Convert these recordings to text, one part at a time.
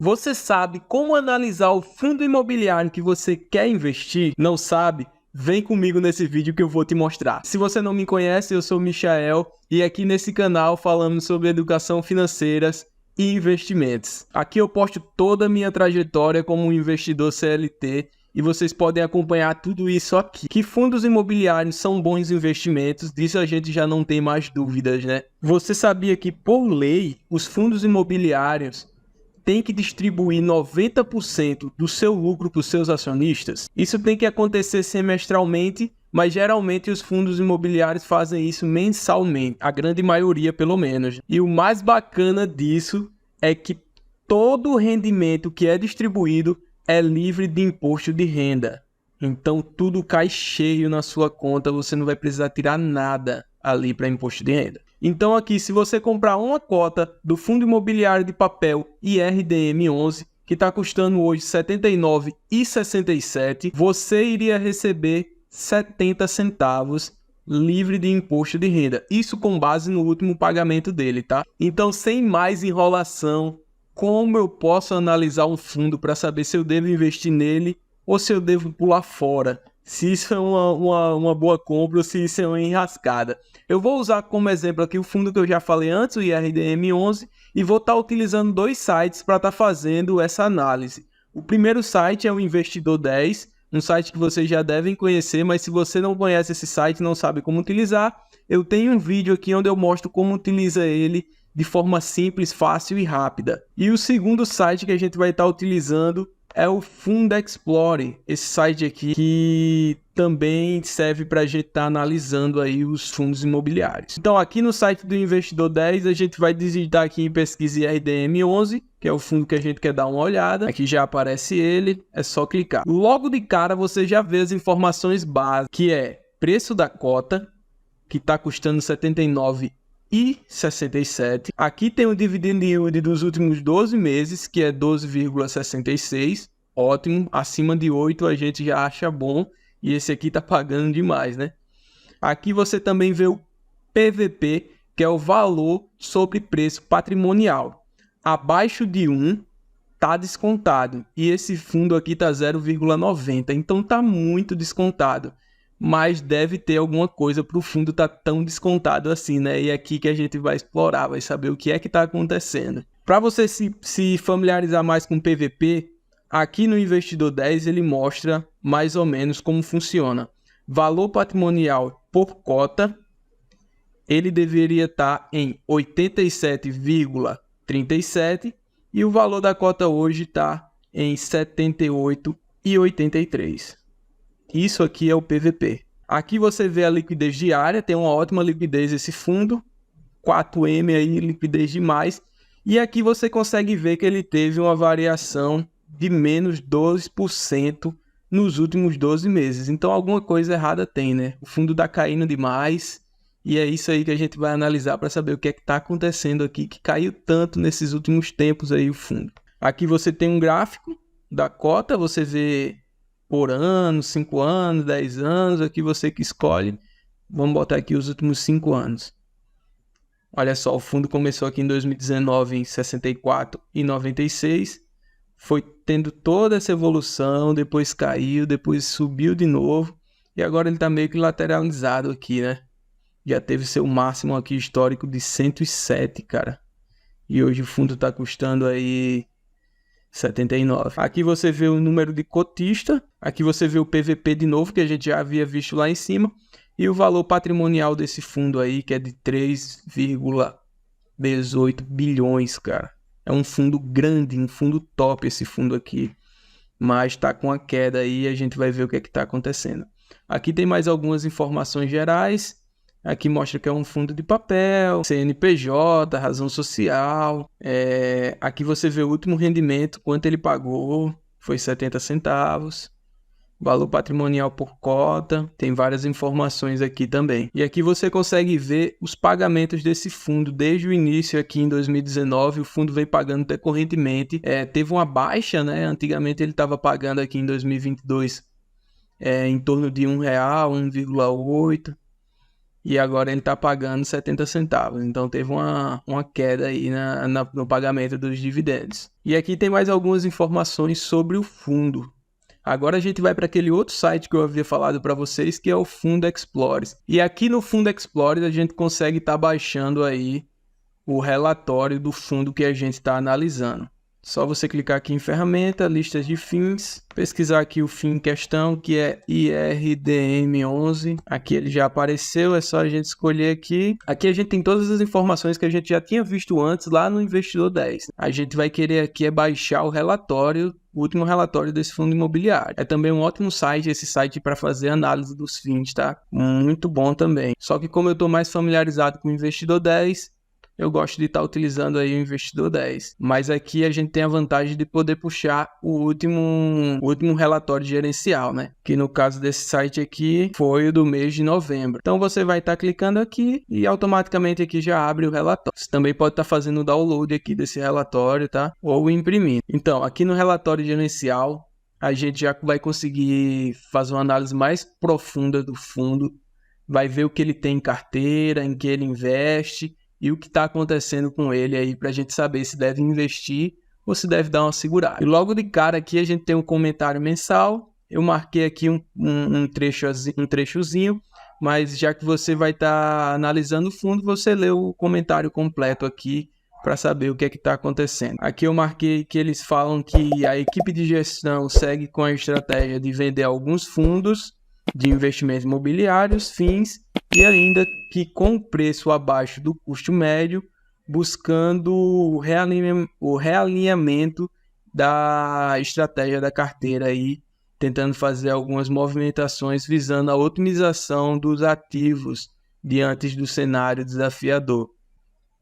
Você sabe como analisar o fundo imobiliário que você quer investir? Não sabe? Vem comigo nesse vídeo que eu vou te mostrar. Se você não me conhece, eu sou o Michael e aqui nesse canal falamos sobre educação financeira e investimentos. Aqui eu posto toda a minha trajetória como um investidor CLT e vocês podem acompanhar tudo isso aqui. Que fundos imobiliários são bons investimentos, disso a gente já não tem mais dúvidas, né? Você sabia que, por lei, os fundos imobiliários tem que distribuir 90% do seu lucro para os seus acionistas? Isso tem que acontecer semestralmente, mas geralmente os fundos imobiliários fazem isso mensalmente, a grande maioria pelo menos. E o mais bacana disso é que todo o rendimento que é distribuído é livre de imposto de renda. Então tudo cai cheio na sua conta, você não vai precisar tirar nada ali para imposto de renda. Então aqui, se você comprar uma cota do fundo imobiliário de papel IRDM11, que está custando hoje R$ 79,67, você iria receber 70 centavos livre de imposto de renda. Isso com base no último pagamento dele, tá? Então, sem mais enrolação, como eu posso analisar um fundo para saber se eu devo investir nele ou se eu devo pular fora? Se isso é uma boa compra ou se isso é uma enrascada. Eu vou usar como exemplo aqui o fundo que eu já falei antes, o IRDM11, e vou estar utilizando dois sites para estar fazendo essa análise. O primeiro site é o Investidor 10, um site que vocês já devem conhecer, mas se você não conhece esse site e não sabe como utilizar, eu tenho um vídeo aqui onde eu mostro como utiliza ele de forma simples, fácil e rápida. E o segundo site que a gente vai estar utilizando é o Fundexplore, esse site aqui que também serve para a gente estar analisando aí os fundos imobiliários. Então aqui no site do Investidor 10 a gente vai digitar aqui em pesquisa IRDM11, que é o fundo que a gente quer dar uma olhada. Aqui já aparece ele, é só clicar. Logo de cara você já vê as informações básicas, que é preço da cota, que está custando R$ 79,67. Aqui tem o dividend yield dos últimos 12 meses, que é 12,66. Ótimo, acima de 8 a gente já acha bom. E esse aqui tá pagando demais, né? Aqui você também vê o PVP, que é o valor sobre preço patrimonial. Abaixo de 1 tá descontado. E esse fundo aqui tá 0,90. Então tá muito descontado. Mas deve ter alguma coisa para o fundo estar tão descontado assim, né? E é aqui que a gente vai explorar, vai saber o que é que está acontecendo. Para você se familiarizar mais com o PVP, aqui no Investidor 10 ele mostra mais ou menos como funciona. Valor patrimonial por cota, ele deveria estar em 87,37 e o valor da cota hoje está em 78,83. Isso aqui é o PVP. Aqui você vê a liquidez diária, tem uma ótima liquidez esse fundo, 4M aí, liquidez demais. E aqui você consegue ver que ele teve uma variação de menos 12% nos últimos 12 meses. Então alguma coisa errada tem, né? O fundo está caindo demais e é isso aí que a gente vai analisar para saber o que é que está acontecendo aqui, que caiu tanto nesses últimos tempos aí o fundo. Aqui você tem um gráfico da cota, você vê por ano, 5 anos, 10 anos, aqui você que escolhe. Vamos botar aqui os últimos 5 anos. Olha só, o fundo começou aqui em 2019 em 64,96, foi tendo toda essa evolução, depois caiu, depois subiu de novo, e agora ele está meio que lateralizado aqui, né? Já teve seu máximo aqui histórico de 107, cara. E hoje o fundo está custando aí 79. Aqui você vê o número de cotista, aqui você vê o PVP de novo, que a gente já havia visto lá em cima, e o valor patrimonial desse fundo aí, que é de 3,18 bilhões, cara. É um fundo grande, um fundo top esse fundo aqui, mas tá com a queda aí e a gente vai ver o que é que tá acontecendo. Aqui tem mais algumas informações gerais. Aqui mostra que é um fundo de papel, CNPJ, razão social. Aqui você vê o último rendimento, quanto ele pagou, foi 70 centavos. Valor patrimonial por cota, tem várias informações aqui também. E aqui você consegue ver os pagamentos desse fundo. Desde o início aqui em 2019, o fundo vem pagando decorrentemente. Teve uma baixa, né? Antigamente ele estava pagando aqui em 2022 em torno de R$1, 1,8. e agora ele está pagando 70 centavos. Então teve uma queda aí no pagamento dos dividendos. E aqui tem mais algumas informações sobre o fundo. Agora a gente vai para aquele outro site que eu havia falado para vocês, que é o Fundo Explorers. E aqui no Fundo Explorers a gente consegue estar baixando aí o relatório do fundo que a gente está analisando. Só você clicar aqui em ferramenta, listas de FIIs, pesquisar aqui o FII em questão, que é IRDM11. Aqui ele já apareceu, é só a gente escolher aqui. Aqui a gente tem todas as informações que a gente já tinha visto antes lá no Investidor 10. A gente vai querer aqui baixar o relatório, o último relatório desse fundo imobiliário. É também um ótimo site, esse site para fazer análise dos FIIs, tá? Muito bom também. Só que como eu estou mais familiarizado com o Investidor 10, eu gosto de estar utilizando aí o Investidor 10. Mas aqui a gente tem a vantagem de poder puxar o último relatório gerencial, né? Que no caso desse site aqui foi o do mês de novembro. Então você vai estar clicando aqui e automaticamente aqui já abre o relatório. Você também pode estar fazendo o download aqui desse relatório, tá? Ou imprimindo. Então, aqui no relatório gerencial, a gente já vai conseguir fazer uma análise mais profunda do fundo. Vai ver o que ele tem em carteira, em que ele investe e o que está acontecendo com ele aí para a gente saber se deve investir ou se deve dar uma segurada. E logo de cara aqui a gente tem um comentário mensal. Eu marquei aqui um trechozinho, mas já que você vai estar analisando o fundo, você lê o comentário completo aqui para saber o que é que está acontecendo. Aqui eu marquei que eles falam que a equipe de gestão segue com a estratégia de vender alguns fundos de investimentos imobiliários, FIIs, e ainda que com preço abaixo do custo médio, buscando o realinhamento da estratégia da carteira aí, tentando fazer algumas movimentações visando a otimização dos ativos diante do cenário desafiador.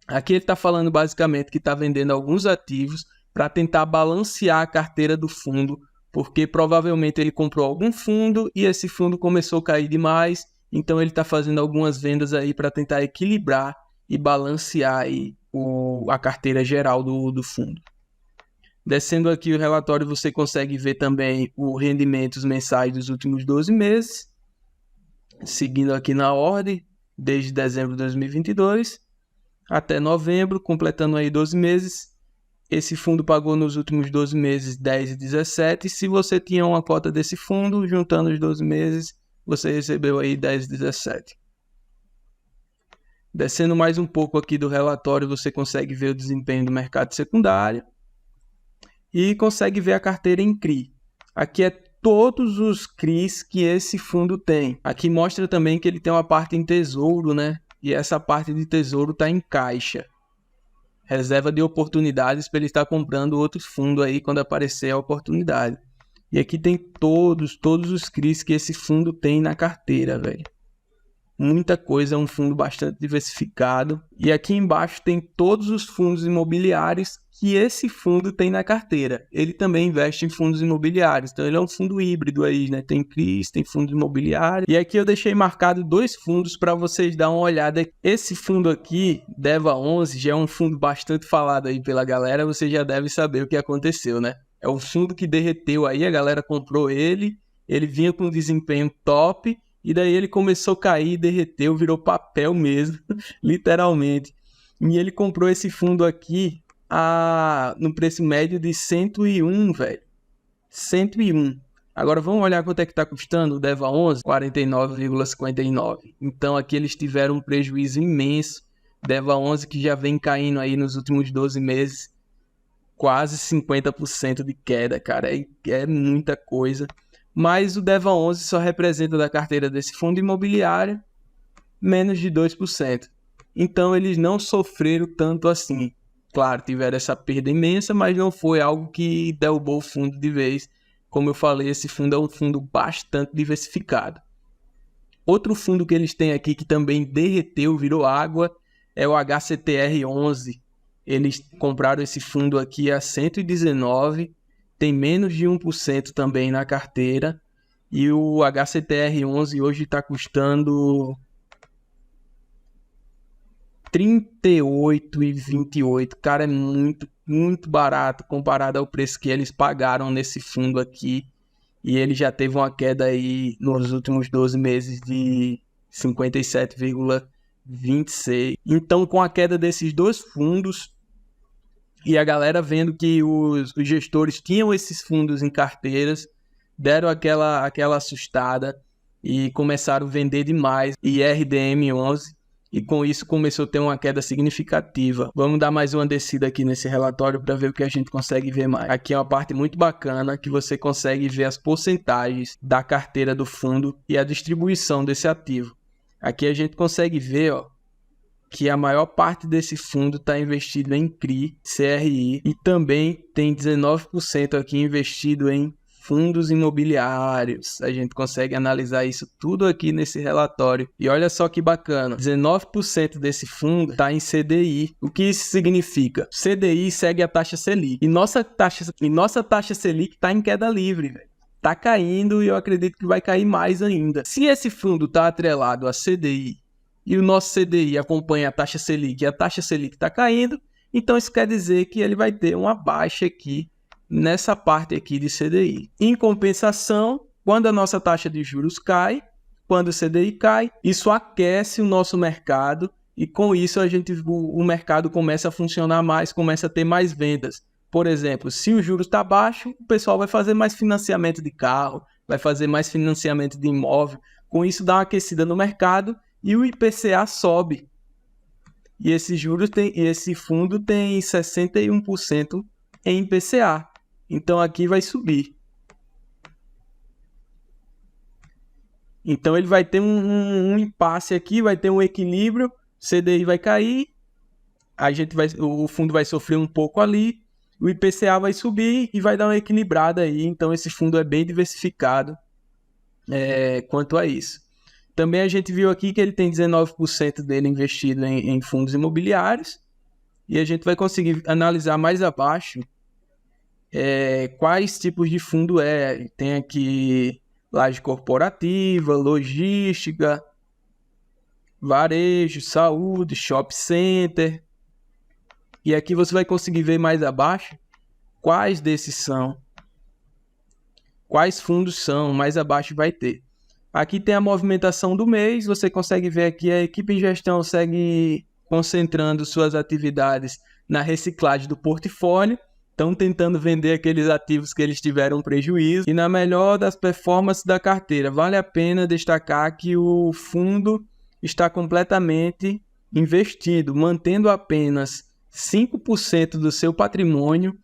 Aqui ele está falando basicamente que está vendendo alguns ativos para tentar balancear a carteira do fundo, porque provavelmente ele comprou algum fundo e esse fundo começou a cair demais, então ele está fazendo algumas vendas aí para tentar equilibrar e balancear aí a carteira geral do fundo. Descendo aqui o relatório, você consegue ver também os rendimentos mensais dos últimos 12 meses, seguindo aqui na ordem, desde dezembro de 2022 até novembro, completando aí 12 meses. Esse fundo pagou nos últimos 12 meses 10 e 17. Se você tinha uma cota desse fundo, juntando os 12 meses, você recebeu aí 10 e 17. Descendo mais um pouco aqui do relatório, você consegue ver o desempenho do mercado secundário e consegue ver a carteira em CRI. Aqui é todos os CRIs que esse fundo tem. Aqui mostra também que ele tem uma parte em tesouro, né? E essa parte de tesouro está em caixa. Reserva de oportunidades para ele estar comprando outros fundos aí quando aparecer a oportunidade. E aqui tem todos os CRIs que esse fundo tem na carteira, velho. Muita coisa, é um fundo bastante diversificado. E aqui embaixo tem todos os fundos imobiliários que esse fundo tem na carteira. Ele também investe em fundos imobiliários, então ele é um fundo híbrido aí, né? Tem CRIs, tem fundos imobiliários. E aqui eu deixei marcado 2 fundos para vocês dar uma olhada. Esse fundo aqui, DEVA11, já é um fundo bastante falado aí pela galera, você já deve saber o que aconteceu, né? É um fundo que derreteu aí, a galera comprou ele vinha com um desempenho top, e daí ele começou a cair, derreteu, virou papel mesmo, literalmente. E ele comprou esse fundo aqui no preço médio de 101, velho. 101. Agora vamos olhar quanto é que está custando o DEVA11? 49,59. Então aqui eles tiveram um prejuízo imenso. DEVA11 que já vem caindo aí nos últimos 12 meses. Quase 50% de queda, cara. É muita coisa. Mas o DEVA11 só representa da carteira desse fundo imobiliário menos de 2%. Então eles não sofreram tanto assim. Claro, tiveram essa perda imensa, mas não foi algo que derrubou o fundo de vez. Como eu falei, esse fundo é um fundo bastante diversificado. Outro fundo que eles têm aqui que também derreteu, virou água, é o HCTR11. Eles compraram esse fundo aqui a 119, tem menos de 1% também na carteira. E o HCTR11 hoje está custando 38,28. Cara, é muito barato comparado ao preço que eles pagaram nesse fundo aqui. E ele já teve uma queda aí nos últimos 12 meses de 57,26. Então, com a queda desses dois fundos e a galera vendo que os gestores tinham esses fundos em carteiras, deram aquela assustada e começaram a vender demais IRDM11, e com isso começou a ter uma queda significativa. Vamos dar mais uma descida aqui nesse relatório para ver o que a gente consegue ver mais. Aqui é uma parte muito bacana que você consegue ver as porcentagens da carteira do fundo e a distribuição desse ativo. Aqui a gente consegue ver, ó, que a maior parte desse fundo está investido em CRI, CRI, e também tem 19% aqui investido em fundos imobiliários. A gente consegue analisar isso tudo aqui nesse relatório. E olha só que bacana, 19% desse fundo está em CDI. O que isso significa? CDI segue a taxa Selic. E nossa taxa Selic está em queda livre, velho. Tá caindo e eu acredito que vai cair mais ainda. Se esse fundo está atrelado a CDI e o nosso CDI acompanha a taxa Selic e a taxa Selic está caindo, então isso quer dizer que ele vai ter uma baixa aqui nessa parte aqui de CDI. Em compensação, quando a nossa taxa de juros cai, quando o CDI cai, isso aquece o nosso mercado e com isso o mercado começa a funcionar mais, começa a ter mais vendas. Por exemplo, se o juros está baixo, o pessoal vai fazer mais financiamento de carro, vai fazer mais financiamento de imóvel. Com isso dá uma aquecida no mercado e o IPCA sobe. E esse fundo tem 61% em IPCA. Então aqui vai subir. Então ele vai ter um impasse aqui, vai ter um equilíbrio, CDI vai cair, o fundo vai sofrer um pouco ali, o IPCA vai subir e vai dar uma equilibrada aí. Então esse fundo é bem diversificado quanto a isso. Também a gente viu aqui que ele tem 19% dele investido em fundos imobiliários, e a gente vai conseguir analisar mais abaixo quais tipos de fundo é. Tem aqui laje corporativa, logística, varejo, saúde, shopping center. E aqui você vai conseguir ver mais abaixo quais desses são, quais fundos são, mais abaixo vai ter. Aqui tem a movimentação do mês, você consegue ver aqui a equipe de gestão segue concentrando suas atividades na reciclagem do portfólio. Estão tentando vender aqueles ativos que eles tiveram prejuízo e na melhor das performances da carteira. Vale a pena destacar que o fundo está completamente investido, mantendo apenas 5% do seu patrimônio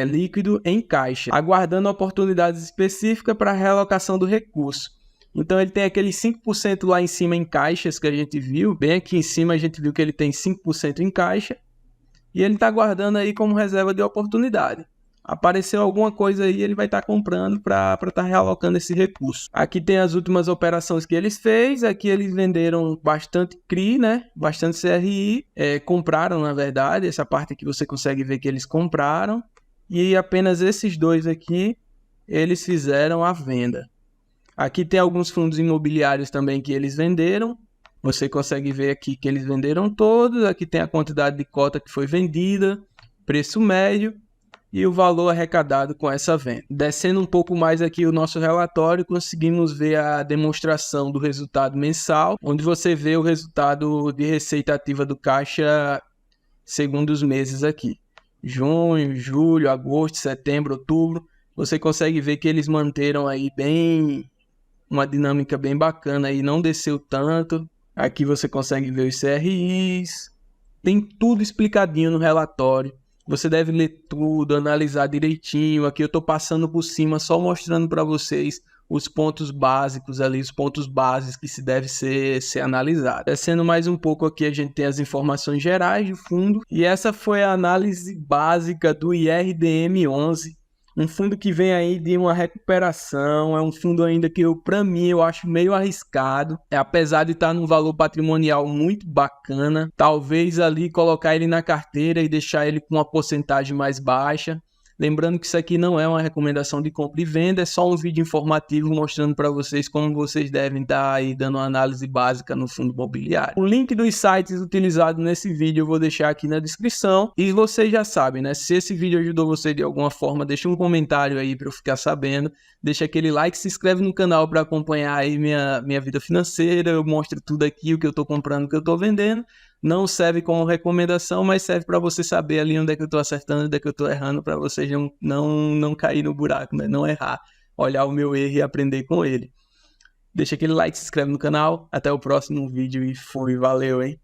líquido em caixa, aguardando oportunidades específicas para a realocação do recurso. Então ele tem aqueles 5% lá em cima em caixas que a gente viu, bem aqui em cima a gente viu que ele tem 5% em caixa, e ele está guardando aí como reserva de oportunidade. Apareceu alguma coisa aí, ele vai estar comprando para estar realocando esse recurso. Aqui tem as últimas operações que eles fez. Aqui eles venderam bastante CRI, né? Bastante CRI. Compraram, na verdade. Essa parte aqui você consegue ver que eles compraram. E apenas esses dois aqui, eles fizeram a venda. Aqui tem alguns fundos imobiliários também que eles venderam. Você consegue ver aqui que eles venderam todos. Aqui tem a quantidade de cota que foi vendida, preço médio e o valor arrecadado com essa venda. Descendo um pouco mais aqui o nosso relatório, conseguimos ver a demonstração do resultado mensal, onde você vê o resultado de receita ativa do caixa segundo os meses aqui. Junho, julho, agosto, setembro, outubro. Você consegue ver que eles manteram aí uma dinâmica bem bacana aí, não desceu tanto. Aqui você consegue ver os CRIs, tem tudo explicadinho no relatório. Você deve ler tudo, analisar direitinho. Aqui eu estou passando por cima, só mostrando para vocês os pontos básicos ali, os pontos básicos que se deve ser analisado. Descendo mais um pouco aqui, a gente tem as informações gerais do fundo. E essa foi a análise básica do IRDM11. Um fundo que vem aí de uma recuperação, é um fundo ainda que para mim eu acho meio arriscado, apesar de estar num valor patrimonial muito bacana, talvez ali colocar ele na carteira e deixar ele com uma porcentagem mais baixa, Lembrando que isso aqui não é uma recomendação de compra e venda, é só um vídeo informativo mostrando para vocês como vocês devem estar aí dando uma análise básica no fundo imobiliário. O link dos sites utilizados nesse vídeo eu vou deixar aqui na descrição. E vocês já sabem, né? Se esse vídeo ajudou você de alguma forma, deixa um comentário aí para eu ficar sabendo. Deixa aquele like, se inscreve no canal para acompanhar aí minha vida financeira. Eu mostro tudo aqui, o que eu estou comprando, o que eu estou vendendo. Não serve como recomendação, mas serve para você saber ali onde é que eu estou acertando, onde é que eu estou errando, para vocês não cair no buraco, né? Não errar, olhar o meu erro e aprender com ele. Deixa aquele like, se inscreve no canal. Até o próximo vídeo e fui, valeu, hein?